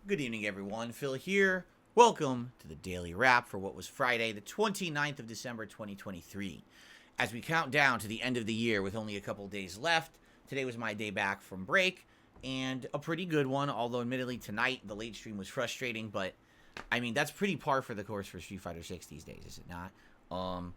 Good evening, everyone. Phil here. Welcome to the Daily Wrap for what was Friday, the 29th of December, 2023. As we count down to the end of the year with only a couple days left, today was my day back from break, and a pretty good one, although admittedly tonight the late stream was frustrating, but I mean, that's pretty par for the course for Street Fighter 6 these days, is it not?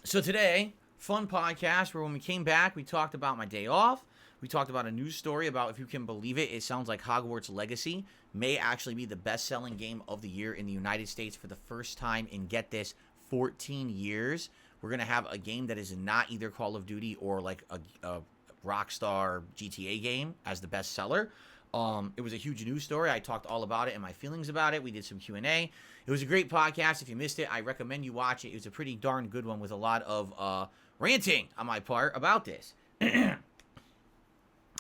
So today, fun podcast where when we came back, we talked about my day off. We talked about a news story about, if you can believe it, it sounds like Hogwarts Legacy may actually be the best-selling game of the year in the United States for the first time in, get this, 14 years. We're going to have a game that is not either Call of Duty or like a Rockstar GTA game as the best seller. It was a huge news story. I talked all about it and my feelings about it. We did some Q&A. It was a great podcast. If you missed it, I recommend you watch it. It was a pretty darn good one with a lot of ranting on my part about this.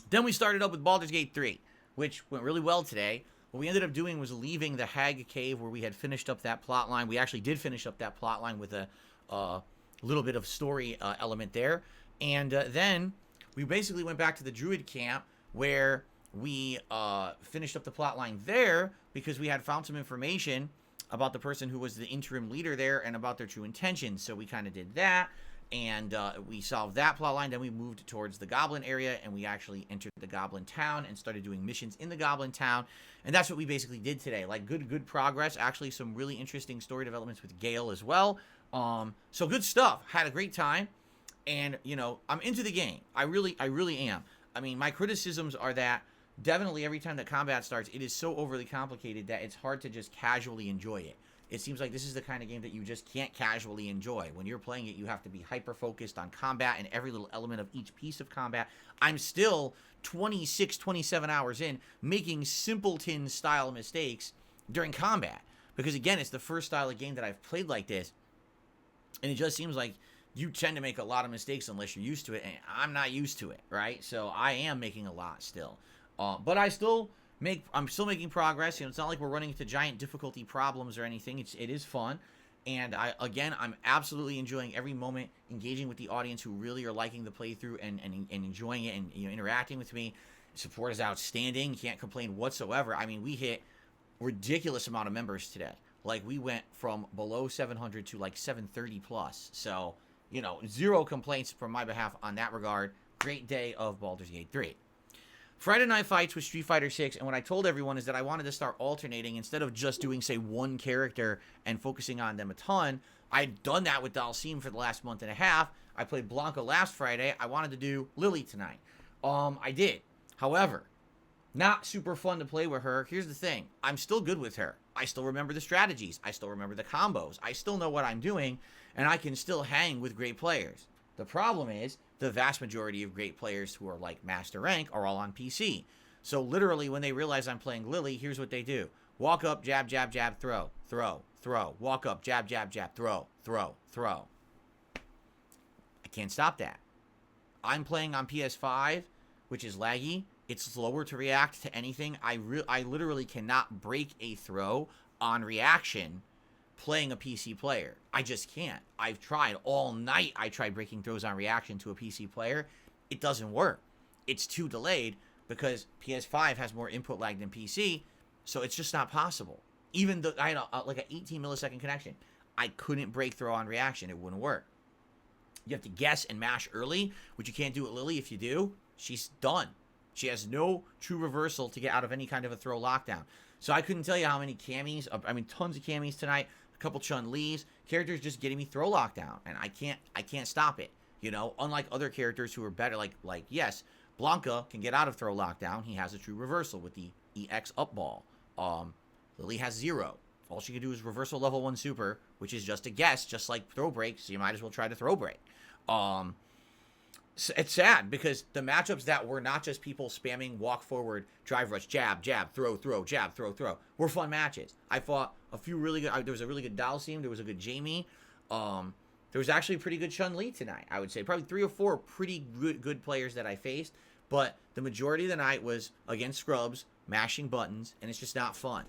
Then we started up with Baldur's Gate 3, which went really well today. What we ended up doing was leaving the Hag Cave where we had finished up that plot line. We actually did finish up that plot line with a little bit of story element there. And then we basically went back to the Druid camp where we finished up the plot line there because we had found some information about the person who was the interim leader there and about their true intentions. So we kind of did that. And we solved that plot line. Then we moved towards the Goblin area, and we actually entered the Goblin town and started doing missions in the Goblin town. And that's what we basically did today. Like, good progress. Actually, some really interesting story developments with Gale as well. So good stuff. Had a great time. And, you know, I'm into the game. I really am. I mean, my criticisms are that definitely every time that combat starts, it is so overly complicated that it's hard to just casually enjoy it. It seems like this is the kind of game that you just can't casually enjoy. When you're playing it, you have to be hyper-focused on combat and every little element of each piece of combat. I'm still 26, 27 hours in, making simpleton-style mistakes during combat. Because, again, it's the first style of game that I've played like this. And it just seems like you tend to make a lot of mistakes unless you're used to it. And I'm not used to it, right? So I am making a lot still. But I'm still making progress. You know, it's not like we're running into giant difficulty problems or anything. It is fun. And I'm absolutely enjoying every moment engaging with the audience who really are liking the playthrough and enjoying it and, you know, interacting with me. Support is outstanding. Can't complain whatsoever. I mean, we hit ridiculous amount of members today. Like, we went from below 700 to like 730 plus. So, you know, zero complaints from my behalf on that regard. Great day of Baldur's Gate 3. Friday Night Fights with Street Fighter 6, and what I told everyone is that I wanted to start alternating instead of just doing, say, one character and focusing on them a ton. I'd done that with Dalsim for the last month and a half. I played Blanca last Friday. I wanted to do Lily tonight. I did. However, not super fun to play with her. Here's the thing. I'm still good with her. I still remember the strategies. I still remember the combos. I still know what I'm doing, and I can still hang with great players. The problem is, the vast majority of great players who are like master rank are all on PC. So literally when they realize I'm playing Lily, here's what they do. Walk up, jab, jab, jab, throw, throw, throw. Walk up, jab, jab, jab, throw, throw, throw. I can't stop that. I'm playing on PS5, which is laggy. It's slower to react to anything. I literally cannot break a throw on reaction playing a PC player. I just can't. I've tried all night. I tried breaking throws on reaction to a PC player. It doesn't work. It's too delayed because PS5 has more input lag than PC, so it's just not possible. Even though I had like an 18 millisecond connection, I couldn't break throw on reaction. It wouldn't work. You have to guess and mash early, which you can't do with Lily. If you do, she's done. She has no true reversal to get out of any kind of a throw lockdown. So I couldn't tell you how many camis, tons of camis tonight, a couple Chun-Li's, characters just getting me throw lockdown, and I can't stop it. You know, unlike other characters who are better, like yes, Blanca can get out of throw lockdown. He has a true reversal with the EX up ball. Lily has 0. All she can do is reversal level 1 super, which is just a guess, just like throw break, so you might as well try to throw break. It's sad because the matchups that were not just people spamming walk forward, drive rush, jab, jab, throw, jab, throw, were fun matches. I fought a few really good, there was a really good Dalsim, there was a good Jamie, there was actually a pretty good Chun-Li tonight, I would say. Probably 3 or 4 pretty good players that I faced, but the majority of the night was against scrubs, mashing buttons, and it's just not fun.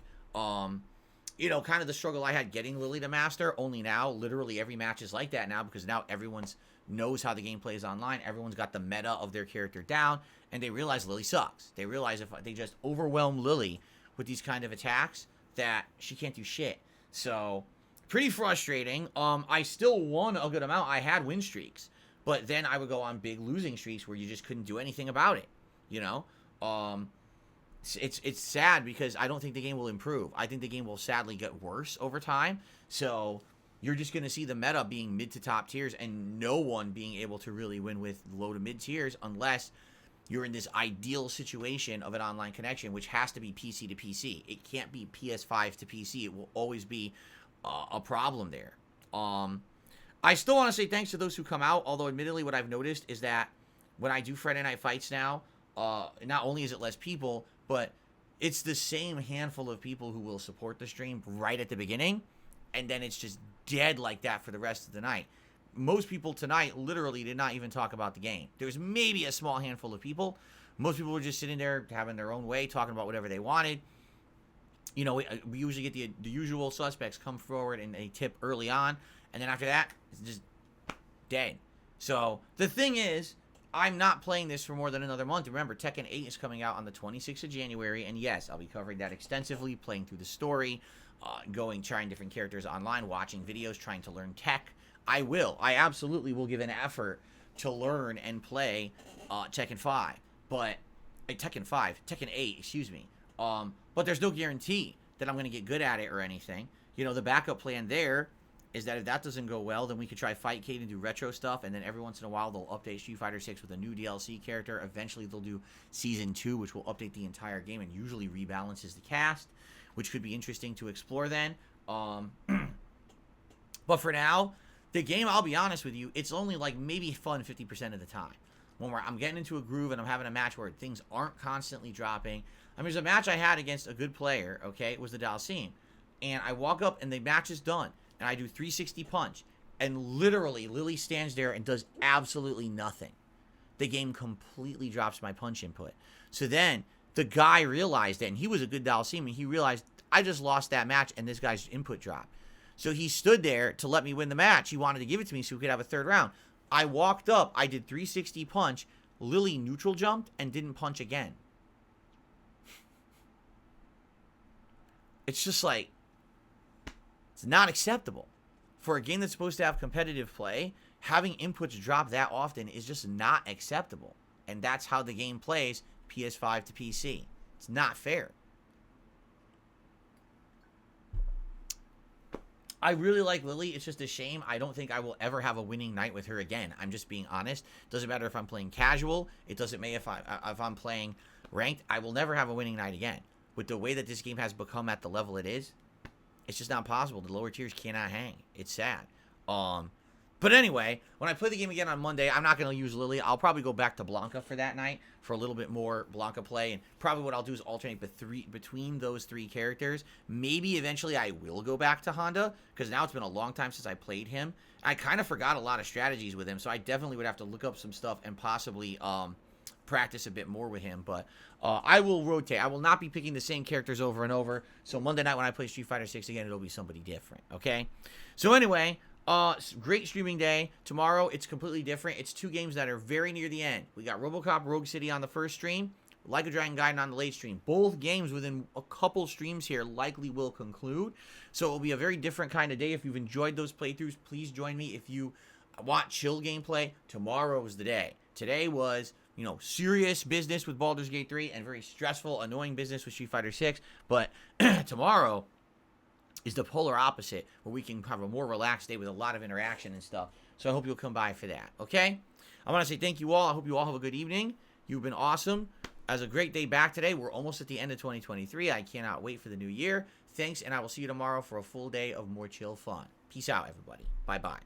You know, kind of the struggle I had getting Lily to master, only now, literally every match is like that now because now everyone's knows how the game plays online. Everyone's got the meta of their character down, and they realize Lily sucks. They realize if they just overwhelm Lily with these kind of attacks that she can't do shit. So, pretty frustrating. I still won a good amount. I had win streaks. But then I would go on big losing streaks where you just couldn't do anything about it. You know? It's sad because I don't think the game will improve. I think the game will sadly get worse over time. So, you're just going to see the meta being mid to top tiers and no one being able to really win with low to mid tiers unless you're in this ideal situation of an online connection, which has to be PC to PC. It can't be PS5 to PC. It will always be a problem there. I still want to say thanks to those who come out, although admittedly what I've noticed is that when I do Friday Night Fights now, not only is it less people, but it's the same handful of people who will support the stream right at the beginning, and then it's just dead like that for the rest of the night. Most people tonight literally did not even talk about the game. There was maybe a small handful of people. Most people were just sitting there having their own way, talking about whatever they wanted. You know, we usually get the usual suspects come forward and they tip early on, and then after that, it's just dead. So, the thing is, I'm not playing this for more than another month. Remember, Tekken 8 is coming out on the 26th of January, and yes, I'll be covering that extensively, playing through the story, trying different characters online, watching videos, trying to learn tech. I absolutely will give an effort to learn and play Tekken 5, but Tekken 8, excuse me. But there's no guarantee that I'm going to get good at it or anything. You know, the backup plan there is that if that doesn't go well, then we could try Fightcade and do retro stuff, and then every once in a while they'll update Street Fighter 6 with a new DLC character. Eventually they'll do Season 2, which will update the entire game and usually rebalances the cast, which could be interesting to explore then. But for now, the game, I'll be honest with you, it's only like maybe fun 50% of the time. When I'm getting into a groove and I'm having a match where things aren't constantly dropping. I mean, there's a match I had against a good player, okay? It was the Dalsim. And I walk up and the match is done. And I do 360 punch. And literally, Lily stands there and does absolutely nothing. The game completely drops my punch input. So then, the guy realized it, and he was a good Dalsim, and he realized, I just lost that match and this guy's input dropped. So he stood there to let me win the match. He wanted to give it to me so we could have a third round. I walked up, I did 360 punch, Lily neutral jumped and didn't punch again. It's just like, it's not acceptable. For a game that's supposed to have competitive play, having inputs drop that often is just not acceptable. And that's how the game plays PS5 to PC. It's not fair. I really like Lily. It's just a shame. I don't think I will ever have a winning night with her again. I'm just being honest. Doesn't matter if I'm playing casual. It doesn't matter if I'm playing ranked. I will never have a winning night again. With the way that this game has become at the level it is, it's just not possible. The lower tiers cannot hang. It's sad. But anyway, when I play the game again on Monday, I'm not going to use Lily. I'll probably go back to Blanca for that night for a little bit more Blanca play. And probably what I'll do is alternate between those three characters. Maybe eventually I will go back to Honda because now it's been a long time since I played him. I kind of forgot a lot of strategies with him, so I definitely would have to look up some stuff and possibly practice a bit more with him. But I will rotate. I will not be picking the same characters over and over. So Monday night when I play Street Fighter 6 again, it'll be somebody different. Okay? So anyway, great streaming day. Tomorrow, it's completely different. It's two games that are very near the end. We got RoboCop Rogue City on the first stream, Like a Dragon Gaiden on the late stream. Both games within a couple streams here likely will conclude. So it will be a very different kind of day. If you've enjoyed those playthroughs, please join me. If you want chill gameplay, tomorrow is the day. Today was, you know, serious business with Baldur's Gate 3 and very stressful, annoying business with Street Fighter 6. But tomorrow is the polar opposite, where we can have a more relaxed day with a lot of interaction and stuff. So I hope you'll come by for that, okay? I want to say thank you all. I hope you all have a good evening. You've been awesome. As a great day back today. We're almost at the end of 2023. I cannot wait for the new year. Thanks, and I will see you tomorrow for a full day of more chill fun. Peace out, everybody. Bye-bye.